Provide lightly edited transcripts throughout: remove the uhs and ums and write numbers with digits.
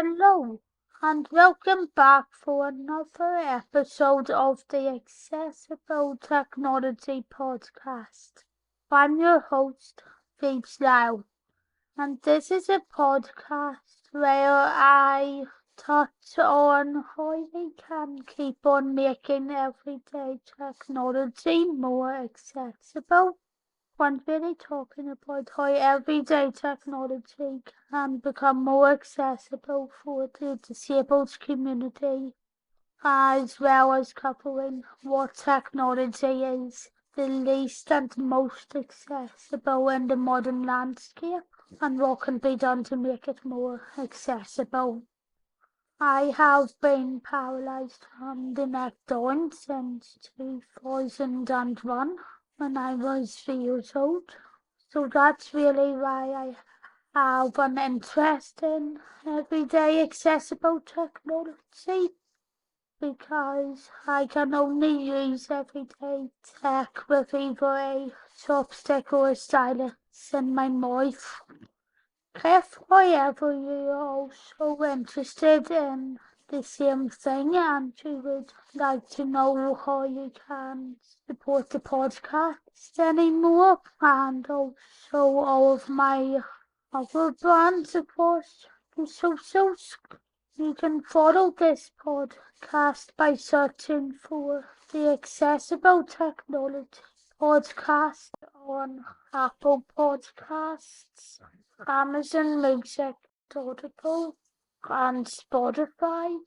Hello, and welcome back for another episode of the Accessible Technology Podcast. I'm your host, Phoebe Lau, and this is a podcast where I touch on how we can keep on making everyday technology more accessible. When really talking about how everyday technology can become more accessible for the disabled community, as well as covering what technology is the least and most accessible in the modern landscape, and what can be done to make it more accessible. I have been paralysed from the neck down since 2001 when I was 3 years old. So that's really why I have an interest in everyday accessible technology, because I can only use everyday tech with either a chopstick or a stylus in my mouth. If, however, you're also interested in the same thing and you would like to know how you can support the podcast anymore, and also all of my other brands, of course, the socials, you can follow this podcast by searching for the Accessible Technology Podcast on Apple Podcasts, Amazon Music, Audible, and Spotify.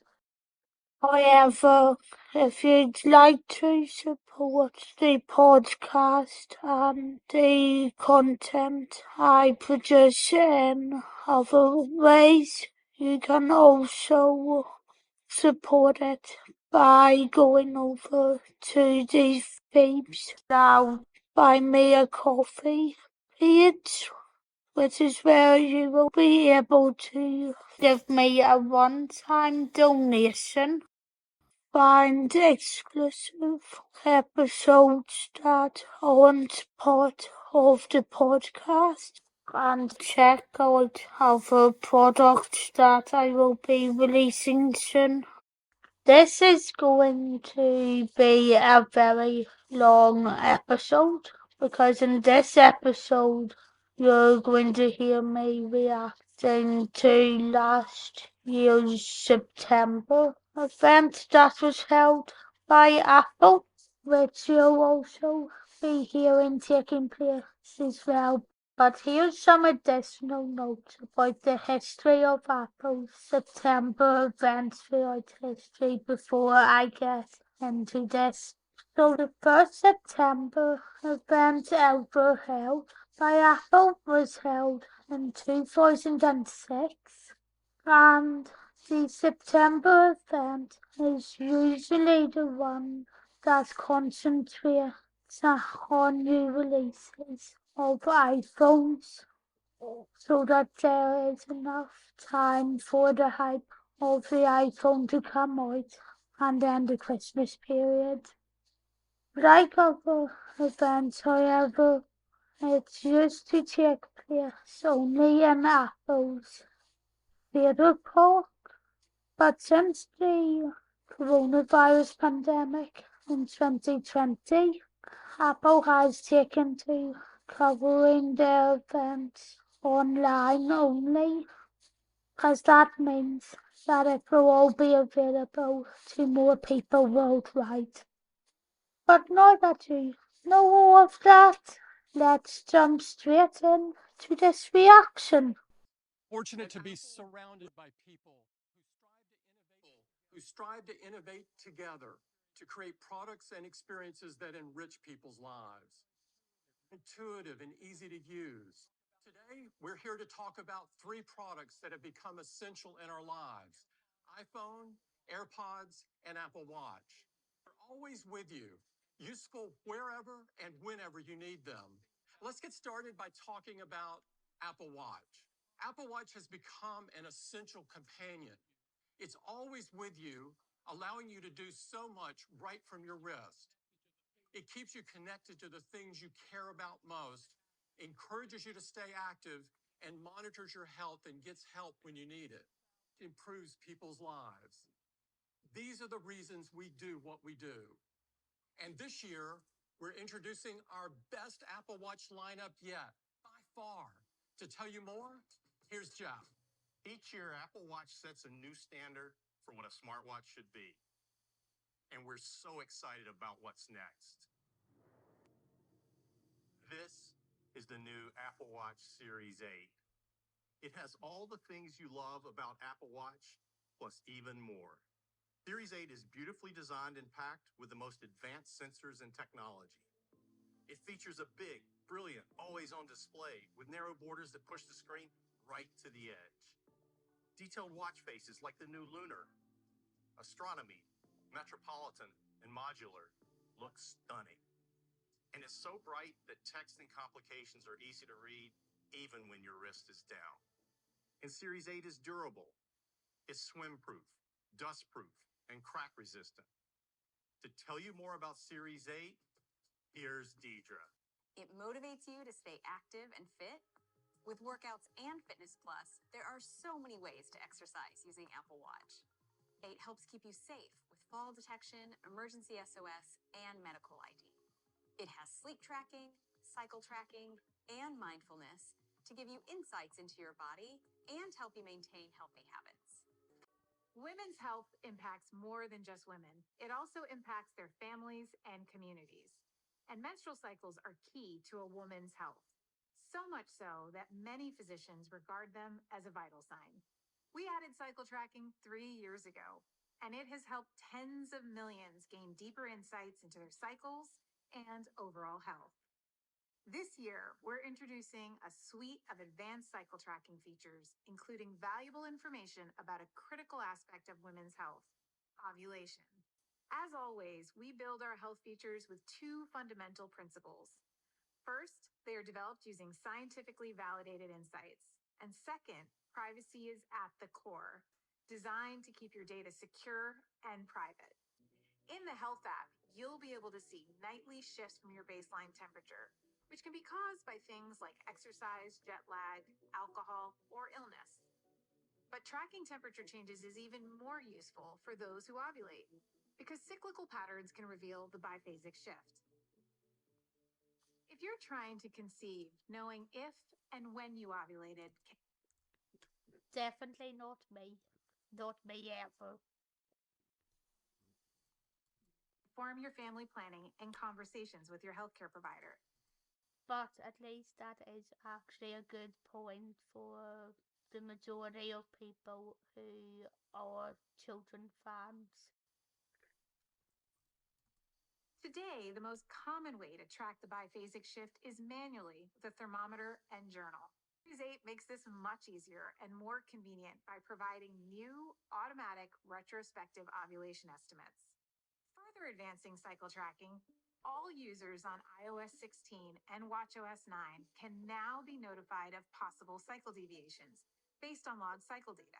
However, if you'd like to support the podcast and the content I produce in other ways, you can also support it by going over to the Phoebe's Now Buy Me a Coffee page, which is where you will be able to give me a one-time donation, find exclusive episodes that aren't part of the podcast, and check out other products that I will be releasing soon. This is going to be a very long episode, because in this episode you're going to hear me reacting to last year's September event that was held by Apple, which you'll also be hearing taking place as well. But here's some additional notes about the history of Apple's September events throughout history before I get into this. So the first September event ever held by Apple was held in 2006, and the September event is usually the one that concentrates on new releases of iPhones, so that there is enough time for the hype of the iPhone to come out, and then the Christmas period. Like other events, however, it used to take place only in Apple's theatre park, but since the coronavirus pandemic in 2020, Apple has taken to covering their events online only, because that means that it will all be available to more people worldwide. But now that you know all of that, let's jump straight in to this reaction. Fortunate to be surrounded by people who strive to innovate together to create products and experiences that enrich people's lives. Intuitive and easy to use. Today, we're here to talk about three products that have become essential in our lives: iPhone, AirPods, and Apple Watch. They're always with you, useful wherever and whenever you need them. Let's get started by talking about Apple Watch. Apple Watch has become an essential companion. It's always with you, allowing you to do so much right from your wrist. It keeps you connected to the things you care about most, encourages you to stay active, and monitors your health and gets help when you need it. improves people's lives. These are the reasons we do what we do. And this year, we're introducing our best Apple Watch lineup yet, by far. To tell you more, here's Jeff. Each year, Apple Watch sets a new standard for what a smartwatch should be. And we're so excited about what's next. This is the new Apple Watch Series 8. It has all the things you love about Apple Watch, plus even more. Series 8 is beautifully designed and packed with the most advanced sensors and technology. It features a big, brilliant, always-on display with narrow borders that push the screen right to the edge. Detailed watch faces like the new Lunar, Astronomy, Metropolitan, and Modular look stunning. And it's so bright that text and complications are easy to read even when your wrist is down. And Series 8 is durable. It's swim-proof, dust-proof, and crack-resistant. To tell you more about Series 8, here's Deidre. It motivates you to stay active and fit. With Workouts and Fitness Plus, there are so many ways to exercise using Apple Watch. 8 helps keep you safe with fall detection, emergency SOS, and medical ID. It has sleep tracking, cycle tracking, and mindfulness to give you insights into your body and help you maintain healthy habits. Women's health impacts more than just women. It also impacts their families and communities. And menstrual cycles are key to a woman's health. So much so that many physicians regard them as a vital sign. We added cycle tracking 3 years ago, and it has helped tens of millions gain deeper insights into their cycles and overall health. This year, we're introducing a suite of advanced cycle tracking features, including valuable information about a critical aspect of women's health, ovulation. As always, we build our health features with 2 fundamental principles. First, they are developed using scientifically validated insights. And second, privacy is at the core, designed to keep your data secure and private. In the Health app, you'll be able to see nightly shifts from your baseline temperature, which can be caused by things like exercise, jet lag, alcohol, or illness. But tracking temperature changes is even more useful for those who ovulate, because cyclical patterns can reveal the biphasic shift. If you're trying to conceive, knowing if and when you ovulated can Definitely not me. Not me ever. inform your family planning and conversations with your healthcare provider. But at least that is actually a good point for the majority of people who are children fans. Today, the most common way to track the biphasic shift is manually with a thermometer and journal. Series 8 makes this much easier and more convenient by providing new automatic retrospective ovulation estimates. Further advancing cycle tracking, all users on iOS 16 and watchOS 9 can now be notified of possible cycle deviations based on logged cycle data.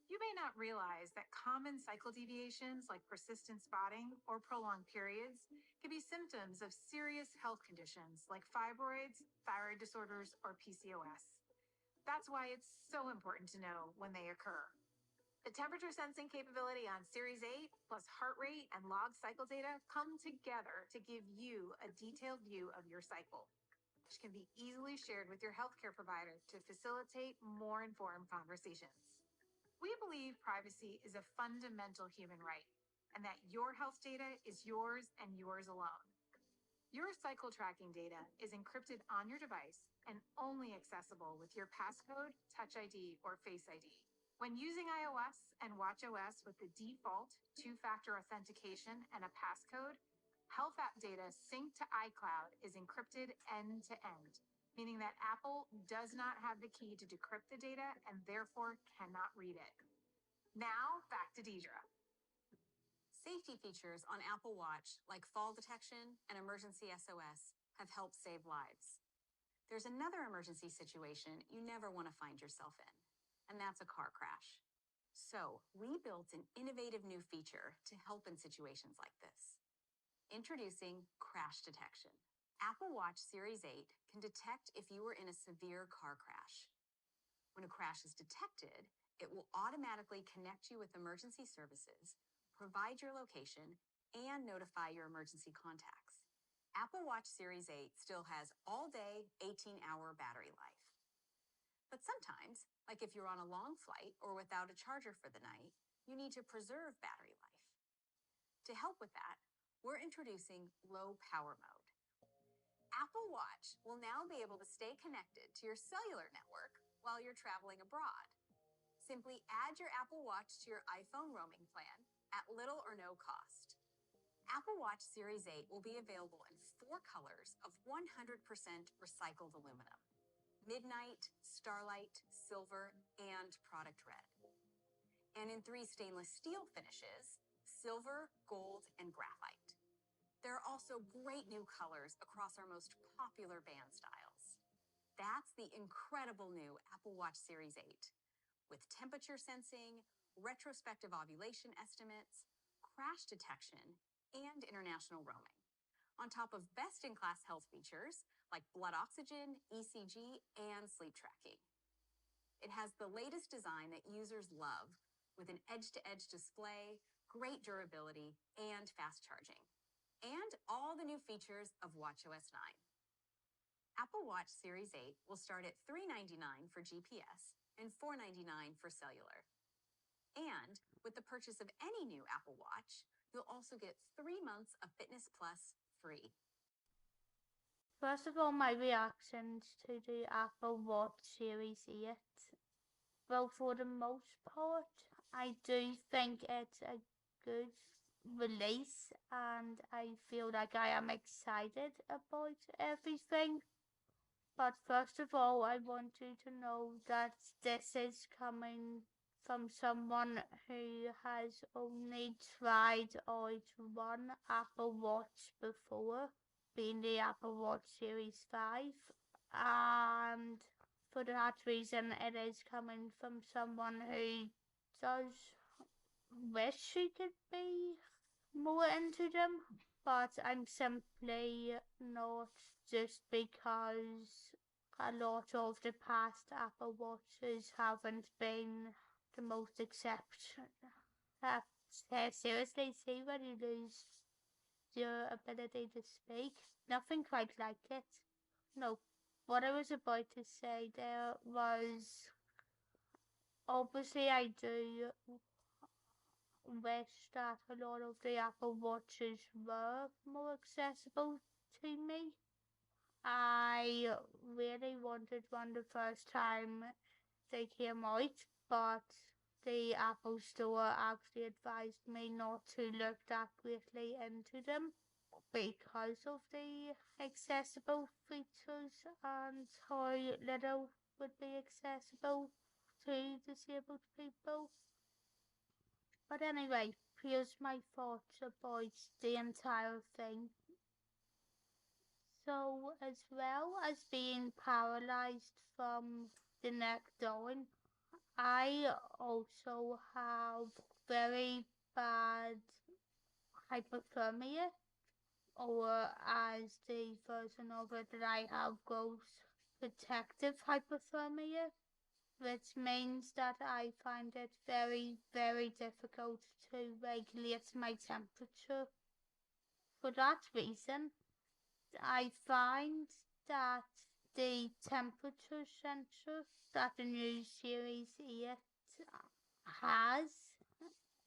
You may not realize that common cycle deviations like persistent spotting or prolonged periods can be symptoms of serious health conditions like fibroids, thyroid disorders, or PCOS. That's why it's so important to know when they occur. The temperature sensing capability on Series 8 plus heart rate and log cycle data come together to give you a detailed view of your cycle, which can be easily shared with your healthcare provider to facilitate more informed conversations. We believe privacy is a fundamental human right, and that your health data is yours and yours alone. Your cycle tracking data is encrypted on your device and only accessible with your passcode, Touch ID, or Face ID. When using iOS and watchOS with the default 2-factor authentication and a passcode, Health app data synced to iCloud is encrypted end to end, meaning that Apple does not have the key to decrypt the data and therefore cannot read it. Now, back to Deidre. Safety features on Apple Watch, like fall detection and emergency SOS, have helped save lives. There's another emergency situation you never want to find yourself in, and that's a car crash. So we built an innovative new feature to help in situations like this. Introducing crash detection. Apple Watch Series 8 can detect if you were in a severe car crash. When a crash is detected, It will automatically connect you with emergency services, provide your location, and notify your emergency contacts. Apple Watch Series 8 still has all-day, 18-hour battery life. But sometimes, like if you're on a long flight or without a charger for the night, you need to preserve battery life. To help with that, we're introducing low power mode. Apple Watch will now be able to stay connected to your cellular network while you're traveling abroad. Simply add your Apple Watch to your iPhone roaming plan at little or no cost. Apple Watch Series 8 will be available in 4 colors of 100% recycled aluminum: Midnight, Starlight, Silver, and Product Red. And in 3 stainless steel finishes: Silver, Gold, and Graphite. There are also great new colors across our most popular band styles. That's the incredible new Apple Watch Series 8, with temperature sensing, retrospective ovulation estimates, crash detection, and international roaming, on top of best-in-class health features like blood oxygen, ECG, and sleep tracking. It has the latest design that users love, with an edge-to-edge display, great durability, and fast charging, and all the new features of watchOS 9. Apple Watch Series 8 will start at $399 for GPS and $499 for cellular. And with the purchase of any new Apple Watch, you'll also get 3 months of Fitness Plus free. First of all, my reactions to the Apple Watch Series 8. Well, for the most part, I do think it's a good release, and I feel like I am excited about everything. But first of all, I want you to know that this is coming from someone who has only tried out one Apple Watch before, being the Apple Watch Series 5, and for that reason it is coming from someone who does wish she could be more into them, but I'm simply not, just because a lot of the past Apple Watches haven't been the most exceptional. Seriously, see when you lose your ability to speak? Nothing quite like it. No, what I was about to say there was, obviously I do wish that a lot of the Apple Watches were more accessible to me. I really wanted one the first time they came out, but the Apple Store actually advised me not to look that greatly into them because of the accessible features and how little would be accessible to disabled people. But anyway, here's my thoughts about the entire thing. So, as well as being paralyzed from the neck down, I also have very bad hypothermia, or as the version of it that I have goes, protective hypothermia, which means that I find it very, very difficult to regulate my temperature. For that reason, I find that the temperature sensor that the new Series 8 has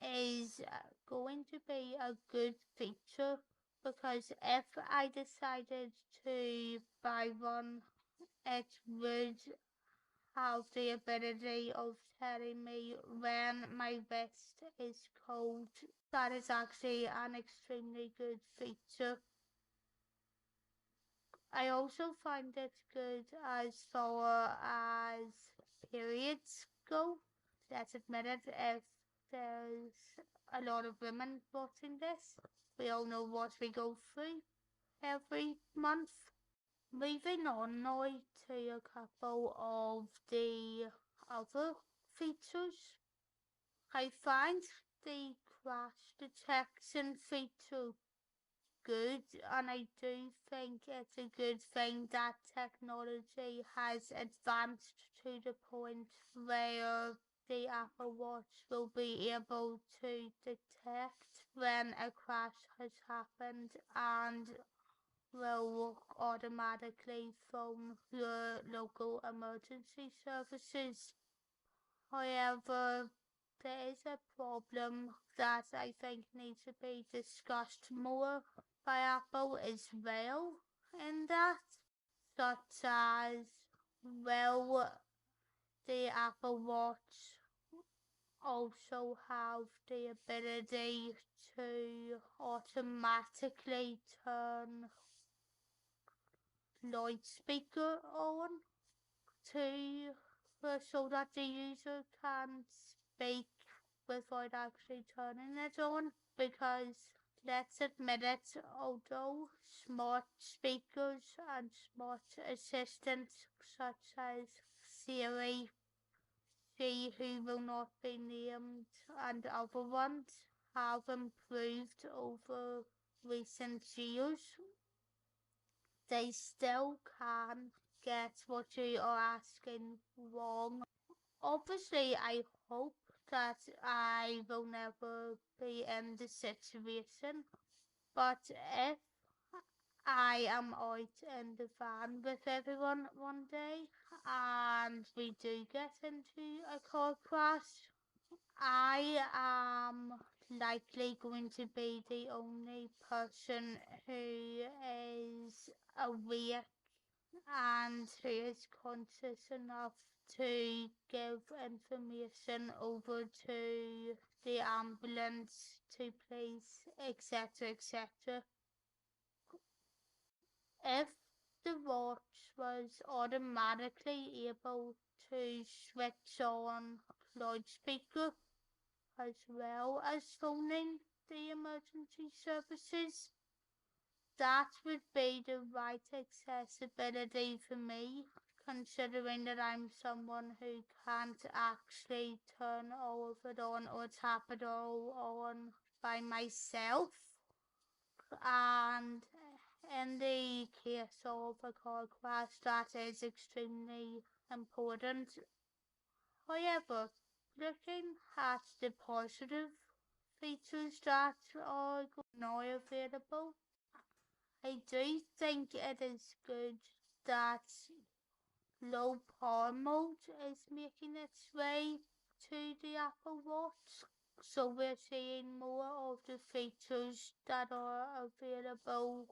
is going to be a good feature, because if I decided to buy one, it would have the ability of telling me when my wrist is cold. That is actually an extremely good feature. I also find it good as far as periods go. Let's admit it, if there's a lot of women watching this, we all know what we go through every month. Moving on now to a couple of the other features. I find the crash detection feature good, and I do think it's a good thing that technology has advanced to the point where the Apple Watch will be able to detect when a crash has happened and will automatically phone the local emergency services. However, there is a problem that I think needs to be discussed more by Apple as well, in that, such as, will the Apple Watch also have the ability to automatically turn loudspeaker on to so that the user can speak without actually turning it on? Because let's admit it, although smart speakers and smart assistants such as Siri, She Who Will Not Be Named, and other ones have improved over recent years, they still can get what you are asking wrong. Obviously, I hope that I will never be in the situation, but if I am out in the van with everyone one day and we do get into a car crash, I am likely going to be the only person who is awake and who is conscious enough to give information over to the ambulance to please, etc., etc. If the watch was automatically able to switch on loudspeaker as well as phoning the emergency services, that would be the right accessibility for me, considering that I'm someone who can't actually turn all of it on or tap it all on by myself. And in the case of a car crash, that is extremely important. However, looking at the positive features that are now available, I do think it is good that low power mode is making its way to the Apple Watch. So we're seeing more of the features that are available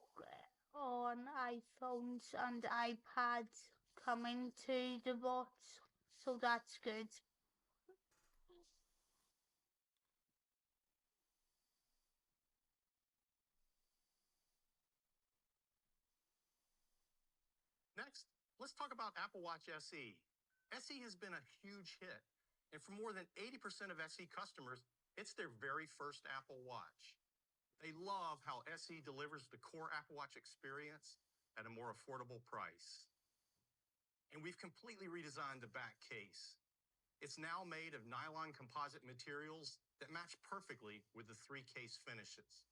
on iPhones and iPads coming to the watch. So that's good. Next, let's talk about Apple Watch SE. SE has been a huge hit, and for more than 80% of SE customers, it's their very first Apple Watch. They love how SE delivers the core Apple Watch experience at a more affordable price. And we've completely redesigned the back case. It's now made of nylon composite materials that match perfectly with the three case finishes.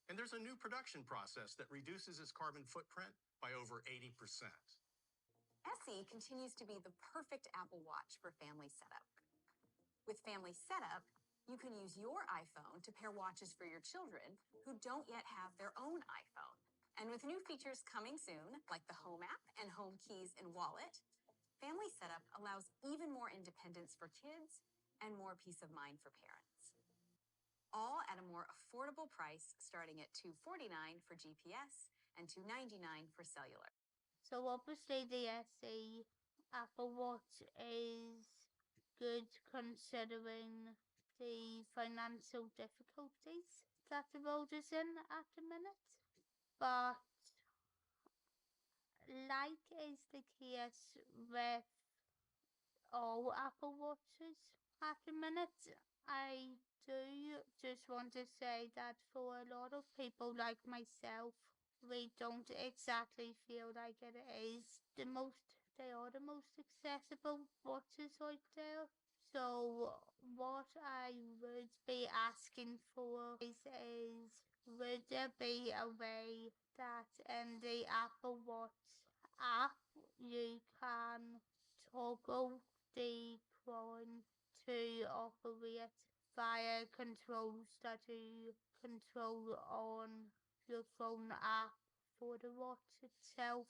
And there's a new production process that reduces its carbon footprint by over 80%. SE continues to be the perfect Apple Watch for family setup. With Family Setup, you can use your iPhone to pair watches for your children who don't yet have their own iPhone. And with new features coming soon, like the Home app and Home Keys and Wallet, Family Setup allows even more independence for kids and more peace of mind for parents. All at a more affordable price, starting at $249 for GPS and $299 for cellular. So obviously the SE Apple Watch is good considering the financial difficulties that the world is in at the minute. But like is the case with all Apple Watches at the minute, I do just want to say that for a lot of people like myself, we don't exactly feel like they are the most accessible watches out there. So what I would be asking for is would there be a way that in the Apple Watch app you can toggle the crown to operate via controls that you control on your phone app for the watch itself.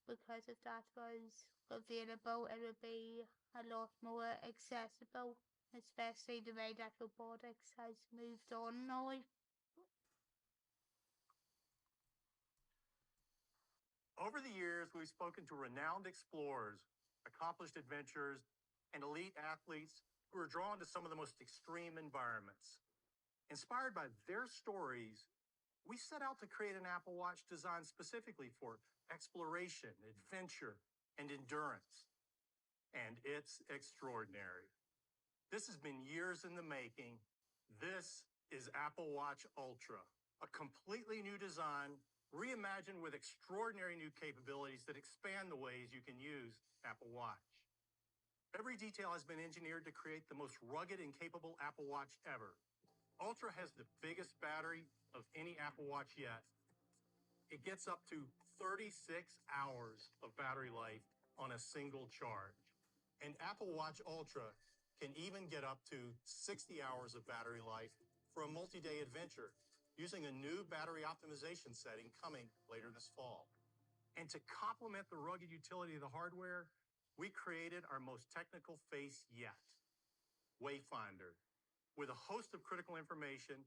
Because if that was available, it would be a lot more accessible, especially the way that robotics has moved on now. Over the years, we've spoken to renowned explorers, accomplished adventurers, and elite athletes who are drawn to some of the most extreme environments. Inspired by their stories, we set out to create an Apple Watch designed specifically for exploration, adventure, and endurance. And it's extraordinary. This has been years in the making. This is Apple Watch Ultra, a completely new design, reimagined with extraordinary new capabilities that expand the ways you can use Apple Watch. Every detail has been engineered to create the most rugged and capable Apple Watch ever. Ultra has the biggest battery of any Apple Watch yet. It gets up to 36 hours of battery life on a single charge. And Apple Watch Ultra can even get up to 60 hours of battery life for a multi-day adventure using a new battery optimization setting coming later this fall. And to complement the rugged utility of the hardware, we created our most technical face yet, Wayfinder. With a host of critical information,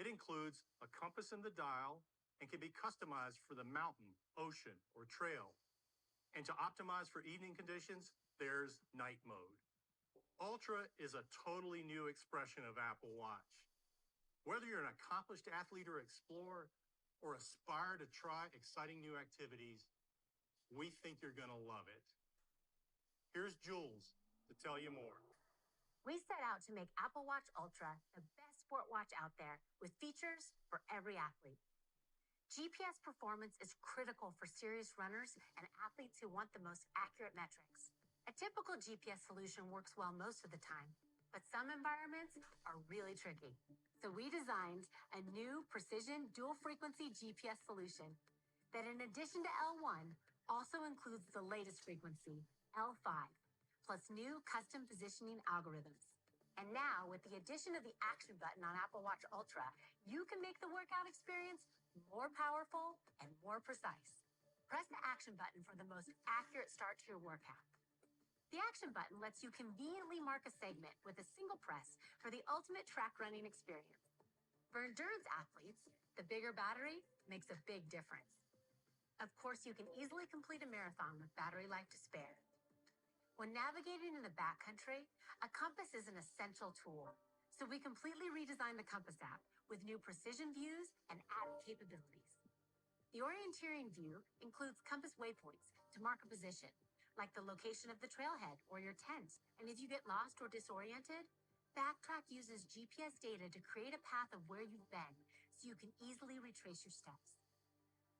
it includes a compass in the dial and can be customized for the mountain, ocean, or trail. And to optimize for evening conditions, there's night mode. Ultra is a totally new expression of Apple Watch. Whether you're an accomplished athlete or explorer, or aspire to try exciting new activities, we think you're going to love it. Here's Jules to tell you more. We set out to make Apple Watch Ultra the best sport watch out there with features for every athlete. GPS performance is critical for serious runners and athletes who want the most accurate metrics. A typical GPS solution works well most of the time, but some environments are really tricky. So we designed a new precision dual frequency GPS solution that, in addition to L1, also includes the latest frequency, L5, plus new custom positioning algorithms. And now, with the addition of the action button on Apple Watch Ultra, you can make the workout experience more powerful and more precise. Press the action button for the most accurate start to your workout. The action button lets you conveniently mark a segment with a single press for the ultimate track running experience. For endurance athletes, the bigger battery makes a big difference. Of course, you can easily complete a marathon with battery life to spare. When navigating in the backcountry, a compass is an essential tool. So we completely redesigned the Compass app with new precision views and added capabilities. The orienteering view includes compass waypoints to mark a position, like the location of the trailhead or your tent. And if you get lost or disoriented, Backtrack uses GPS data to create a path of where you've been so you can easily retrace your steps.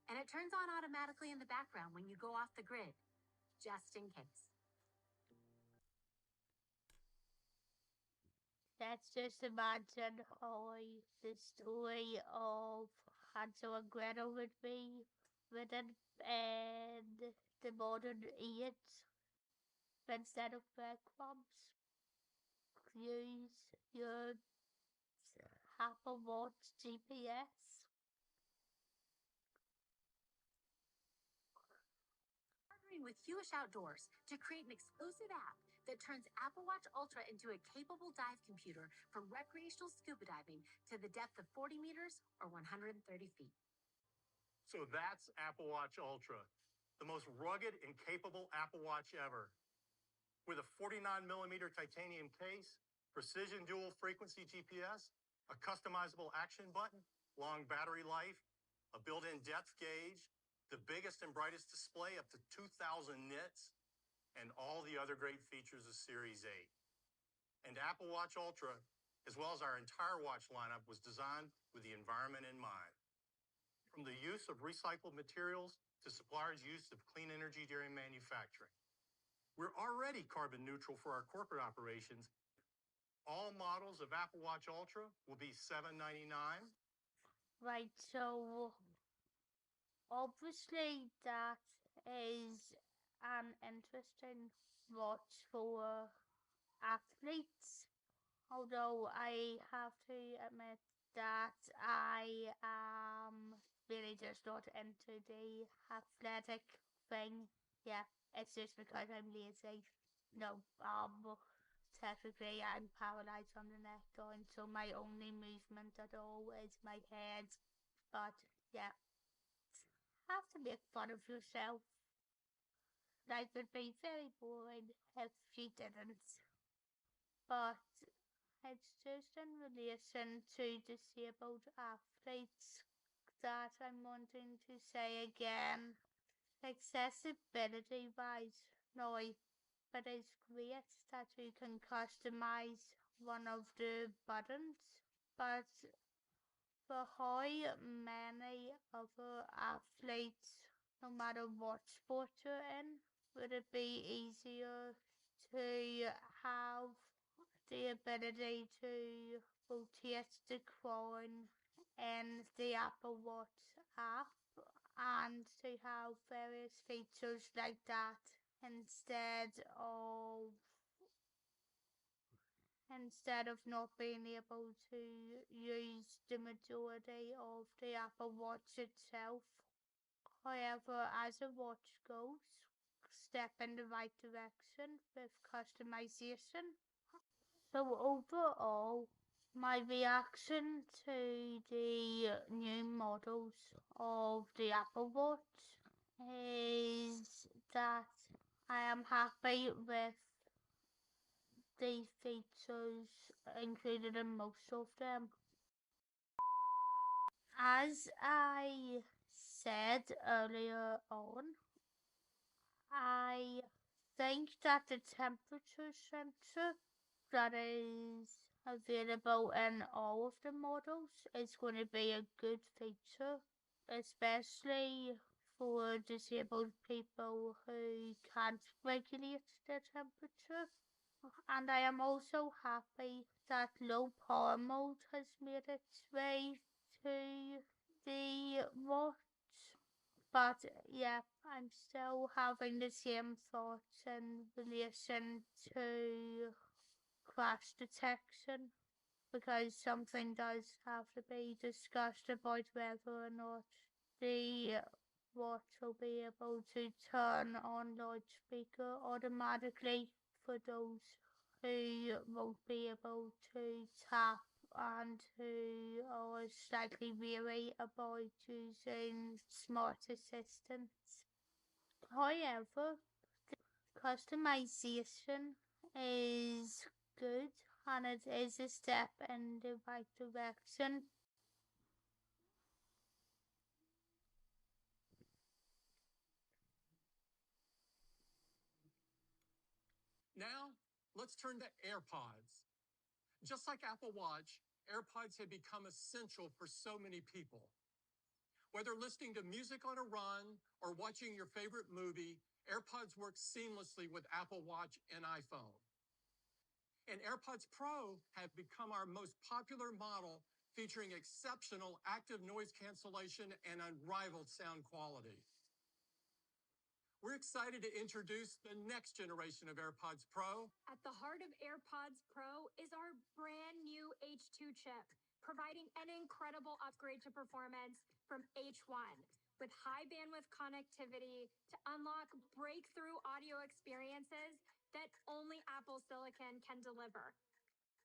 And it turns on automatically in the background when you go off the grid, just in case. Let's just imagine how the story of Hansel and Gretel would be written in the modern age. Instead of breadcrumbs, use your Apple Watch GPS. Partnering with Hewish Outdoors to create an exclusive app that turns Apple Watch Ultra into a capable dive computer for recreational scuba diving to the depth of 40 meters or 130 feet. So that's Apple Watch Ultra, the most rugged and capable Apple Watch ever. With a 49mm titanium case, precision dual frequency GPS, a customizable action button, long battery life, a built-in depth gauge, the biggest and brightest display up to 2,000 nits, and all the other great features of Series 8. And Apple Watch Ultra, as well as our entire watch lineup, was designed with the environment in mind. From the use of recycled materials to suppliers' use of clean energy during manufacturing. We're already carbon neutral for our corporate operations. All models of Apple Watch Ultra will be $799. Right, so obviously that is an interesting watch for athletes. Although I have to admit that I am really just not into the athletic thing. Yeah, it's just because I'm lazy. No, technically I'm paralyzed on the neck going, so my only movement at all is my head. But yeah, have to make fun of yourself. Life would be very boring if you didn't. But it's just in relation to disabled athletes that I'm wanting to say again. Accessibility wise, no, but it's great that you can customize one of the buttons, but for how many other athletes, no matter what sport you're in, would it be easier to have the ability to rotate the crown in the Apple Watch app and to have various features like that instead of instead of not being able to use the majority of the Apple Watch itself. However, as a watch goes, step in the right direction with customization. So overall, my reaction to the new models of the Apple Watch is that I am happy with the features included in most of them. As I said earlier on, I think that the temperature sensor that is available in all of the models is going to be a good feature, especially for disabled people who can't regulate their temperature. And I am also happy that low power mode has made its way to the watch. But yeah, I'm still having the same thoughts in relation to crash detection, because something does have to be discussed about whether or not the watch will be able to turn on loudspeaker automatically for those who won't be able to tap and who are slightly weary about using smart assistants. However, customization is good and it is a step in the right direction. Now, let's turn to AirPods. Just like Apple Watch, AirPods have become essential for so many people. Whether listening to music on a run or watching your favorite movie, AirPods work seamlessly with Apple Watch and iPhone. And AirPods Pro have become our most popular model, featuring exceptional active noise cancellation and unrivaled sound quality. We're excited to introduce the next generation of AirPods Pro. At the heart of AirPods Pro is our brand new H2 chip, providing an incredible upgrade to performance from H1 with high bandwidth connectivity to unlock breakthrough audio experiences that only Apple Silicon can deliver.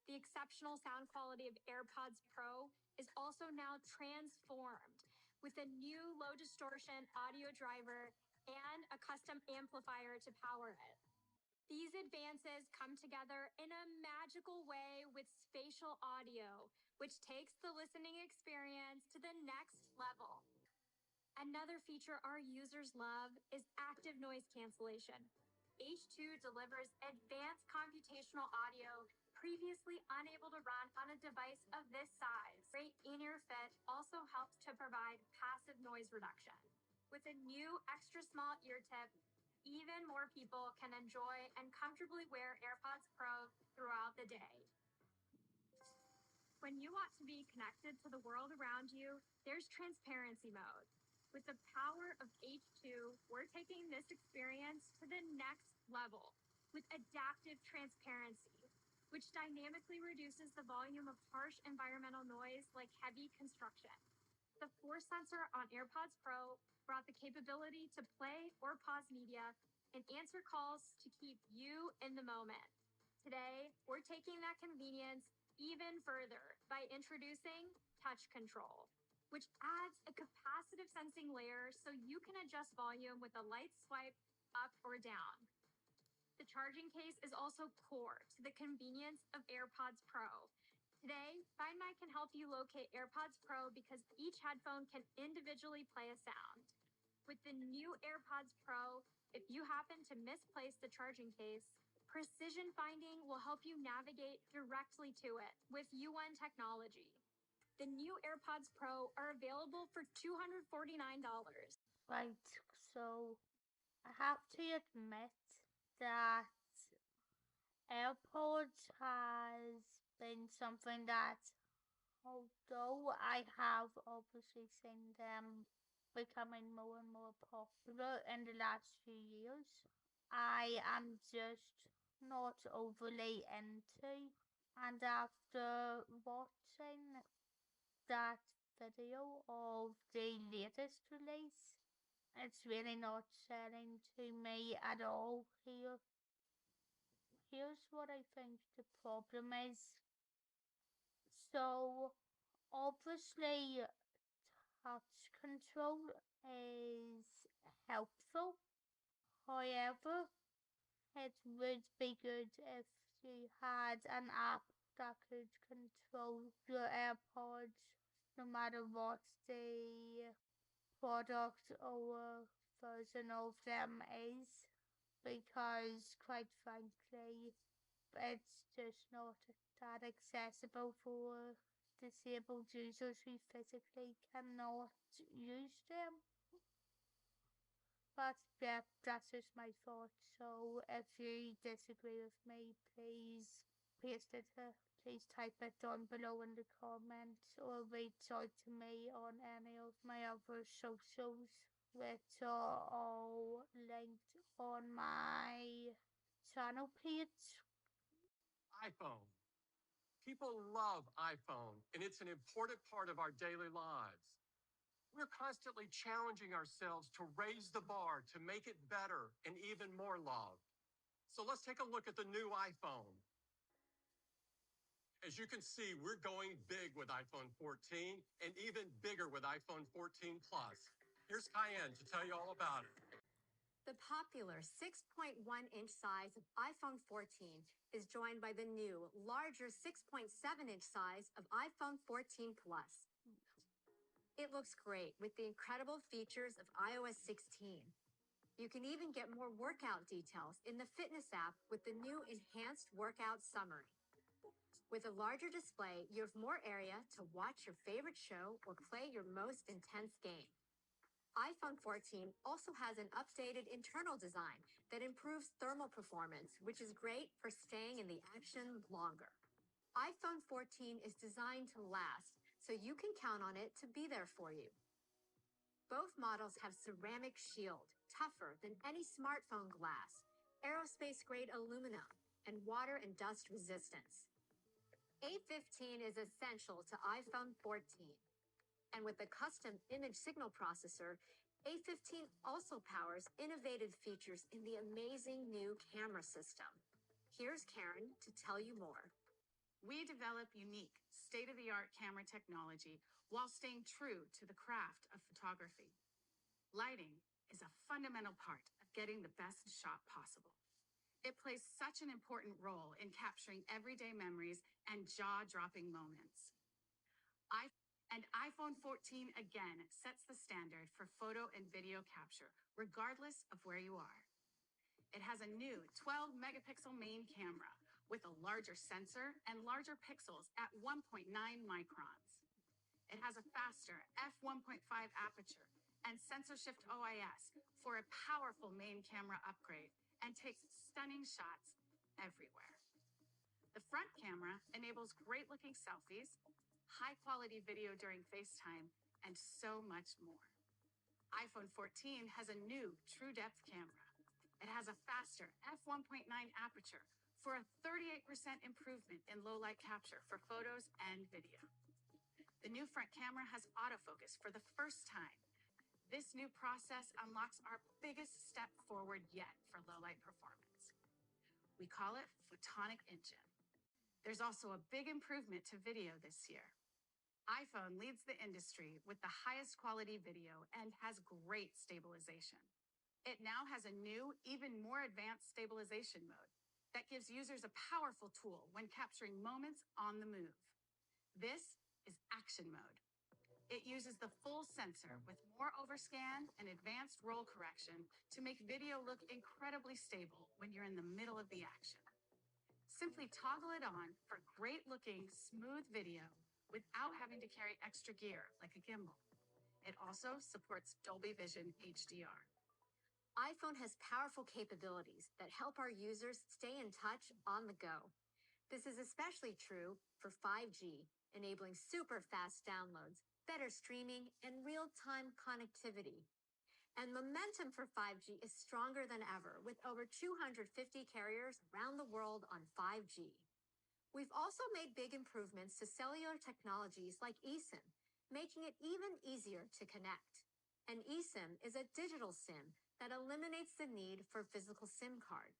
The exceptional sound quality of AirPods Pro is also now transformed with a new low distortion audio driver and a custom amplifier to power it. These advances come together in a magical way with spatial audio, which takes the listening experience to the next level. Another feature our users love is active noise cancellation. H2 delivers advanced computational audio previously unable to run on a device of this size. Great in-ear fit also helps to provide passive noise reduction. With a new extra small ear tip, even more people can enjoy and comfortably wear AirPods Pro throughout the day. When you want to be connected to the world around you, there's transparency mode. With the power of H2, we're taking this experience to the next level with adaptive transparency. which dynamically reduces the volume of harsh environmental noise like heavy construction. The force sensor on AirPods Pro brought the capability to play or pause media and answer calls to keep you in the moment. Today, we're taking that convenience even further by introducing touch control, which adds a capacitive sensing layer so you can adjust volume with a light swipe up or down. The charging case is also core to the convenience of AirPods Pro. Today, Find My can help you locate AirPods Pro because each headphone can individually play a sound. With the new AirPods Pro, if you happen to misplace the charging case, Precision Finding will help you navigate directly to it with U1 technology. The new AirPods Pro are available for $249. Right, so I have to admit that AirPods has been something that, although I have obviously seen them becoming more and more popular in the last few years, I am just not overly into. And after watching that video of the latest release, it's really not selling to me at all here. Here's what I think the problem is. So, obviously, touch control is helpful. However, it would be good if you had an app that could control your AirPods no matter what the product or version of them is, because quite frankly, it's just not that accessible for disabled users who physically cannot use them. But yeah, that's just my thoughts. So if you disagree with me, please type it down below in the comments or reach out to me on any of my other socials, which are all linked on my channel page. iPhone. People love iPhone, and it's an important part of our daily lives. We're constantly challenging ourselves to raise the bar to make it better and even more loved. So let's take a look at the new iPhone. As you can see, we're going big with iPhone 14 and even bigger with iPhone 14 Plus. Here's Cayenne to tell you all about it. The popular 6.1-inch size of iPhone 14 is joined by the new, larger 6.7-inch size of iPhone 14 Plus. It looks great with the incredible features of iOS 16. You can even get more workout details in the fitness app with the new enhanced workout summary. With a larger display, you have more area to watch your favorite show or play your most intense game. iPhone 14 also has an updated internal design that improves thermal performance, which is great for staying in the action longer. iPhone 14 is designed to last, so you can count on it to be there for you. Both models have ceramic shield, tougher than any smartphone glass, aerospace-grade aluminum, and water and dust resistance. A15 is essential to iPhone 14. And with the custom image signal processor, A15 also powers innovative features in the amazing new camera system. Here's Karen to tell you more. We develop unique, state-of-the-art camera technology while staying true to the craft of photography. Lighting is a fundamental part of getting the best shot possible. It plays such an important role in capturing everyday memories and jaw-dropping moments. iPhone 14 again sets the standard for photo and video capture, regardless of where you are. It has a new 12 megapixel main camera with a larger sensor and larger pixels at 1.9 microns. It has a faster f1.5 aperture and sensor shift OIS for a powerful main camera upgrade and takes stunning shots everywhere. The front camera enables great-looking selfies, high-quality video during FaceTime, and so much more. iPhone 14 has a new true depth camera. It has a faster f1.9 aperture for a 38% improvement in low light capture for photos and video. The new front camera has autofocus for the first time. This new process unlocks our biggest step forward yet for low light performance. We call it Photonic Engine. There's also a big improvement to video this year. iPhone leads the industry with the highest quality video and has great stabilization. It now has a new, even more advanced stabilization mode that gives users a powerful tool when capturing moments on the move. This is Action Mode. It uses the full sensor with more overscan and advanced roll correction to make video look incredibly stable when you're in the middle of the action. Simply toggle it on for great looking, smooth video without having to carry extra gear like a gimbal. It also supports Dolby Vision HDR. iPhone has powerful capabilities that help our users stay in touch on the go. This is especially true for 5G, enabling super fast downloads, better streaming, and real-time connectivity. And momentum for 5G is stronger than ever, with over 250 carriers around the world on 5G. We've also made big improvements to cellular technologies like eSIM, making it even easier to connect. An eSIM is a digital SIM that eliminates the need for a physical SIM card.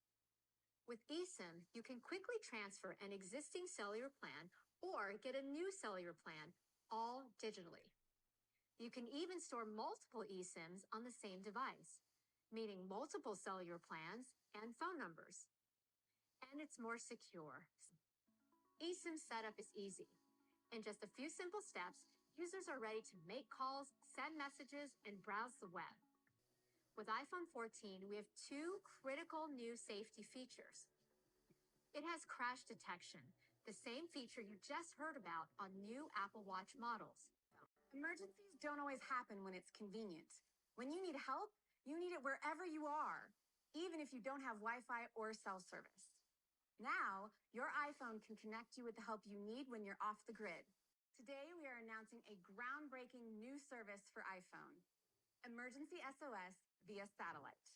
With eSIM, you can quickly transfer an existing cellular plan or get a new cellular plan, all digitally. You can even store multiple eSIMs on the same device, meaning multiple cellular plans and phone numbers. And it's more secure. eSIM setup is easy. In just a few simple steps, users are ready to make calls, send messages, and browse the web. With iPhone 14, we have two critical new safety features. It has crash detection, the same feature you just heard about on new Apple Watch models. Emergencies don't always happen when it's convenient. When you need help, you need it wherever you are, even if you don't have Wi-Fi or cell service. Now, your iPhone can connect you with the help you need when you're off the grid. Today, we are announcing a groundbreaking new service for iPhone, Emergency SOS via satellite.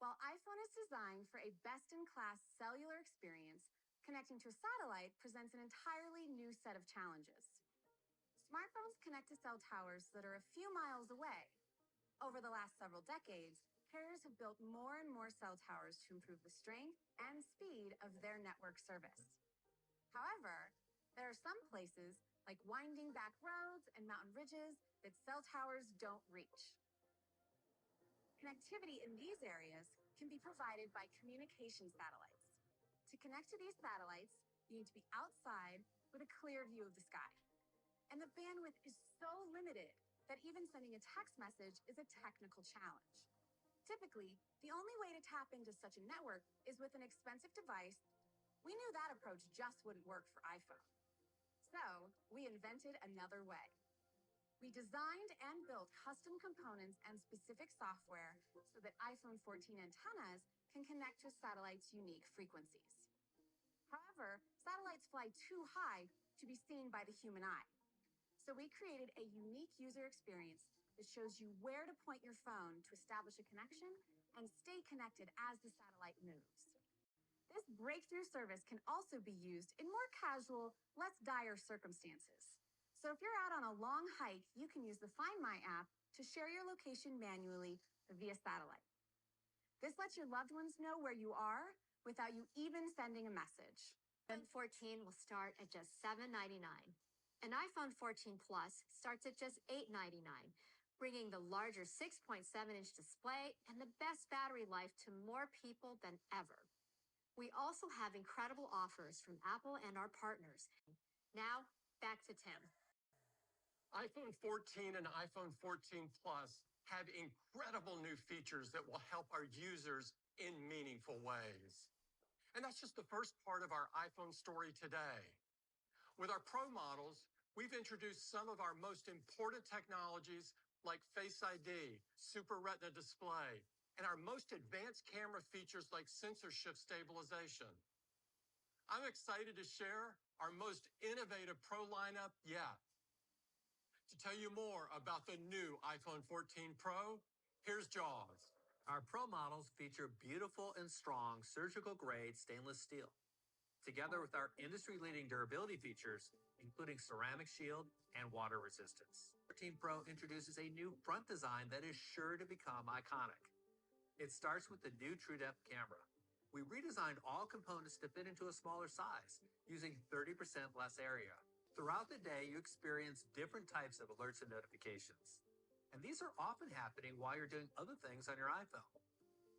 While iPhone is designed for a best-in-class cellular experience, connecting to a satellite presents an entirely new set of challenges. Smartphones connect to cell towers that are a few miles away. Over the last several decades, carriers have built more and more cell towers to improve the strength and speed of their network service. However, there are some places, like winding back roads and mountain ridges, that cell towers don't reach. Connectivity in these areas can be provided by communication satellites. To connect to these satellites, you need to be outside with a clear view of the sky. And the bandwidth is so limited that even sending a text message is a technical challenge. Typically, the only way to tap into such a network is with an expensive device. We knew that approach just wouldn't work for iPhone. So we invented another way. We designed and built custom components and specific software so that iPhone 14 antennas can connect to satellite's unique frequencies. However, satellites fly too high to be seen by the human eye. So we created a unique user experience that shows you where to point your phone to establish a connection and stay connected as the satellite moves. This breakthrough service can also be used in more casual, less dire circumstances. So if you're out on a long hike, you can use the Find My app to share your location manually via satellite. This lets your loved ones know where you are without you even sending a message. iPhone 14 will start at just $799. An iPhone 14 Plus starts at just $899, bringing the larger 6.7-inch display and the best battery life to more people than ever. We also have incredible offers from Apple and our partners. Now, back to Tim. iPhone 14 and iPhone 14 Plus have incredible new features that will help our users in meaningful ways. And that's just the first part of our iPhone story today. With our Pro models, we've introduced some of our most important technologies like Face ID, Super Retina display, and our most advanced camera features like sensor shift stabilization. I'm excited to share our most innovative Pro lineup yet. To tell you more about the new iPhone 14 Pro, here's Jaws. Our Pro models feature beautiful and strong surgical grade stainless steel, together with our industry-leading durability features, including ceramic shield and water resistance. 14 Pro introduces a new front design that is sure to become iconic. It starts with the new TrueDepth camera. We redesigned all components to fit into a smaller size, using 30% less area. Throughout the day, you experience different types of alerts and notifications. And these are often happening while you're doing other things on your iPhone.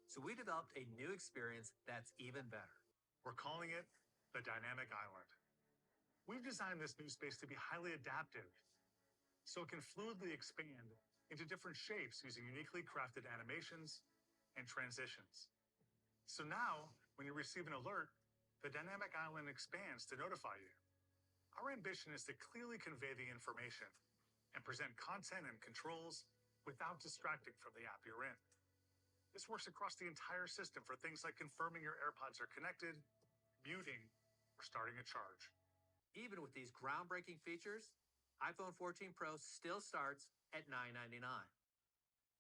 So we developed a new experience that's even better. We're calling it the Dynamic Island. We've designed this new space to be highly adaptive, so it can fluidly expand into different shapes using uniquely crafted animations and transitions. So now, when you receive an alert, the Dynamic Island expands to notify you. Our ambition is to clearly convey the information and present content and controls without distracting from the app you're in. This works across the entire system for things like confirming your AirPods are connected, muting, or starting a charge. Even with these groundbreaking features, iPhone 14 Pro still starts at $999,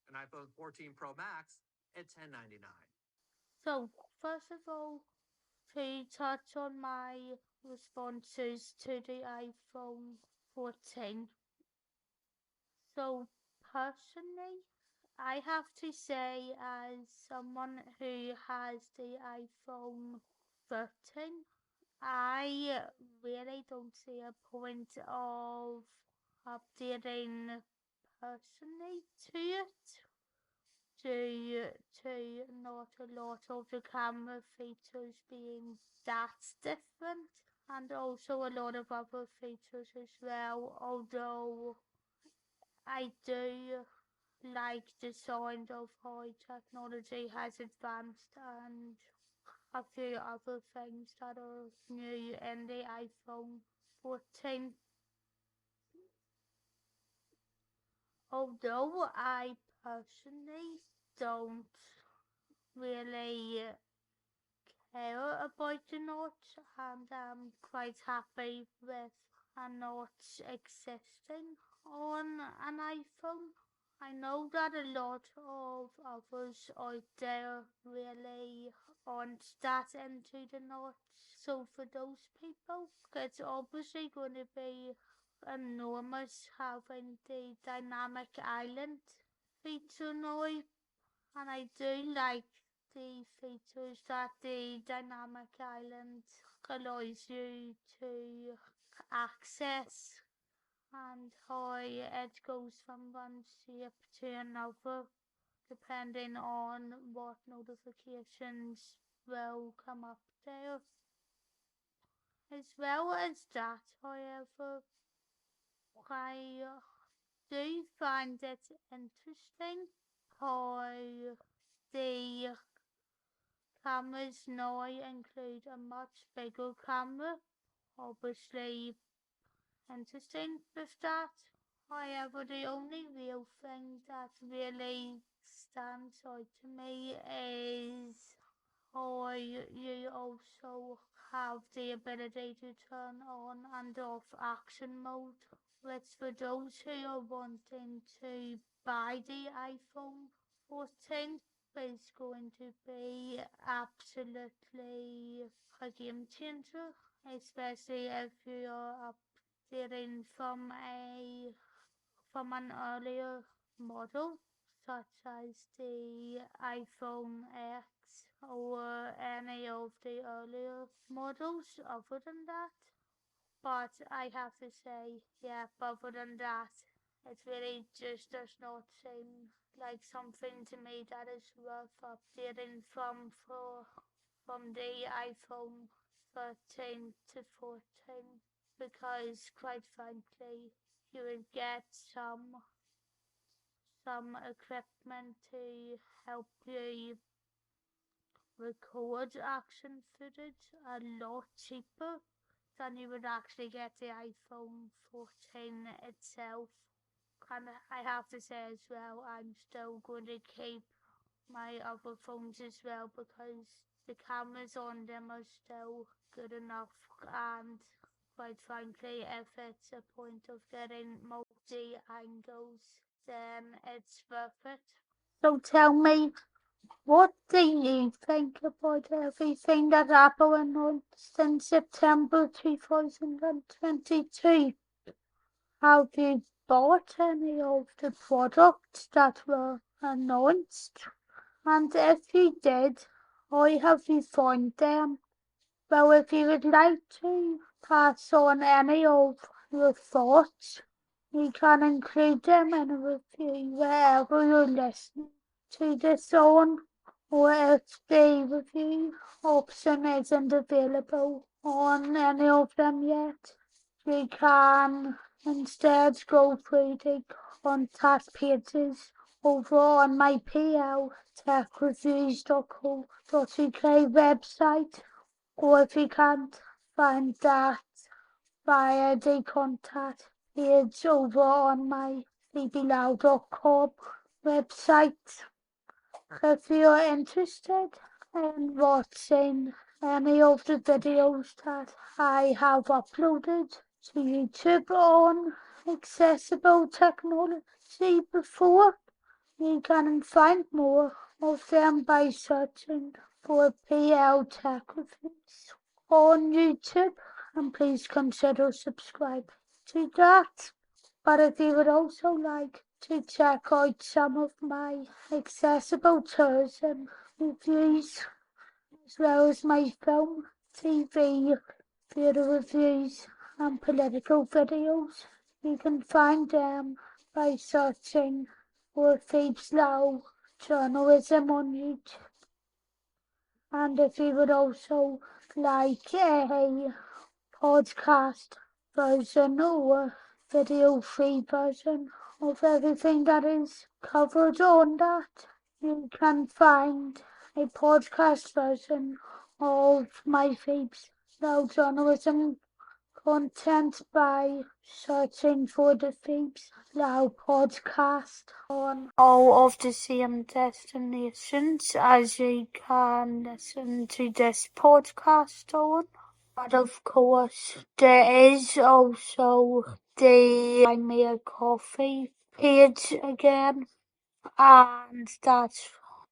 and iPhone 14 Pro Max at $1099. So, first of all, to touch on my responses to the iPhone 14. So, personally, I have to say, as someone who has the iPhone 13, I really don't see a point of updating personally to it due to not a lot of the camera features being that different, and also a lot of other features as well, although I do like the sound of how technology has advanced and a few other things that are new in the iPhone 14. Although I personally don't really care about the note, and I'm quite happy with a note existing on an iPhone. I know that a lot of others out there really aren't that into the note. So for those people, it's obviously going to be enormous having the dynamic island feature now, and I do like the features that the dynamic island allows you to access, and how it goes from one shape to another depending on what notifications will come up there. As well as that, however, I do find it interesting how the cameras now include a much bigger camera. Obviously interesting with that. However, the only real thing that really stands out to me is how you also have the ability to turn on and off action mode, which for those who are wanting to buy the iPhone 14 is going to be absolutely a game changer, especially if you are updating from an earlier model such as the iPhone X or any of the earlier models other than that. But I have to say, yeah, other than that, it really just does not seem like something to me that is worth updating from the iPhone 13 to 14, because quite frankly, you would get some equipment to help you record action footage a lot cheaper than you would actually get the iPhone 14 itself. And I have to say as well, I'm still going to keep my other phones as well, because the cameras on them are still good enough, and quite frankly, if it's a point of getting multi angles, then it's worth it. So tell me, What do you think about everything that Apple announced in September 2022? Have you bought any of the products that were announced? And if you did, how have you found them? Well, if you would like to pass on any of your thoughts, you can include them in a review wherever you're listening to this on, or if the review option isn't available on any of them yet, you can instead go through the contact pages over on my pltechreviews.co.uk website, or if you can't find that via the contact page over on my bblow.com website. If you're interested in watching any of the videos that I have uploaded to YouTube on accessible technology before, you can find more of them by searching for PL Tech Reviews on YouTube, and please consider subscribing to that. But if you would also like to check out some of my accessible tourism reviews, as well as my film, TV, theatre reviews, and political videos, you can find them by searching for Phoebe's Law Journalism on YouTube. And if you would also like a podcast version or video free version of everything that is covered on that, you can find a podcast version of my Phoebe's Law Journalism content by searching for the Phoebe's Law podcast on all of the same destinations as you can listen to this podcast on. But of course, there is also the Buy Me a Coffee page again, and that's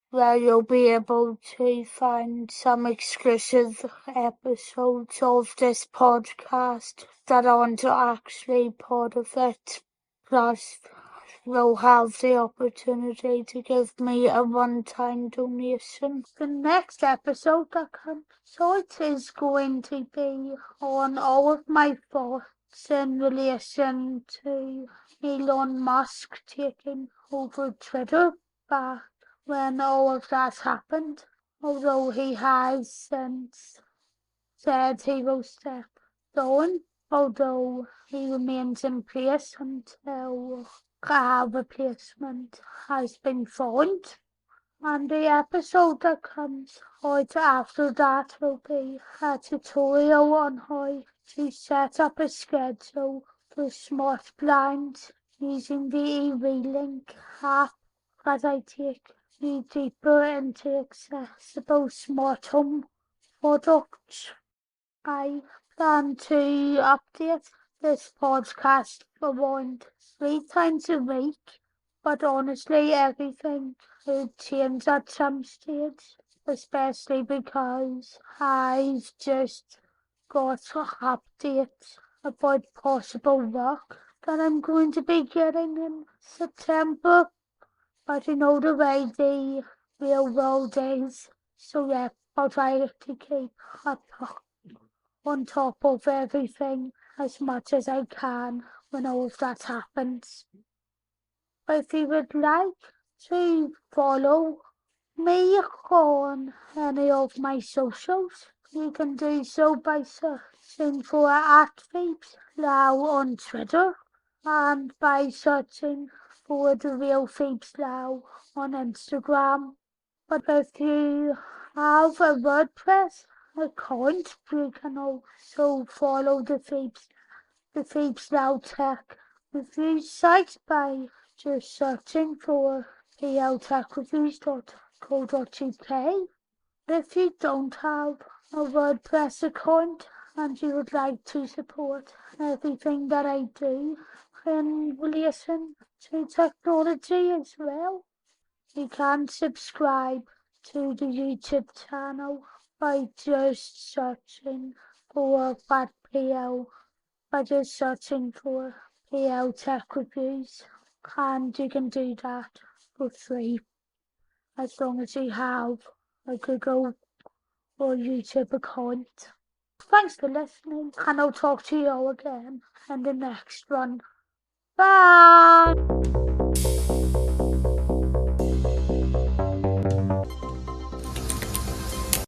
where you'll be able to find some exclusive episodes of this podcast that aren't actually part of it. Plus, you'll have the opportunity to give me a one-time donation. The next episode that comes out is going to be on all of my thoughts in relation to Elon Musk taking over Twitter back when all of that happened, although he has since said he will step down, although he remains in place until a replacement has been found. And the episode that comes out after that will be a tutorial on how to set up a schedule for smart blinds using the e-Link app as I take you deeper into accessible smart home products. I plan to update this podcast around 3 times a week, but honestly, everything could change at some stage, especially because I've just got updates about possible work that I'm going to be getting in September. But you know the way the real world is, so yeah, I'll try to keep up on top of everything as much as I can when all of that happens. If you would like to follow me on any of my socials, you can do so by searching for @Phoebes on Twitter and by searching for the real Phoebes on Instagram. But if you have a WordPress account, you can also follow the Phoebes Tech review site by just searching for pltechreviews.co.uk. If you don't have a WordPress account and you would like to support everything that I do in relation to technology as well, you can subscribe to the YouTube channel by just searching for Bad PL, by just searching for PL Tech Reviews, and you can do that for free as long as you have a Google or YouTube account. Thanks for listening, and I'll talk to you all again in the next one. Bye!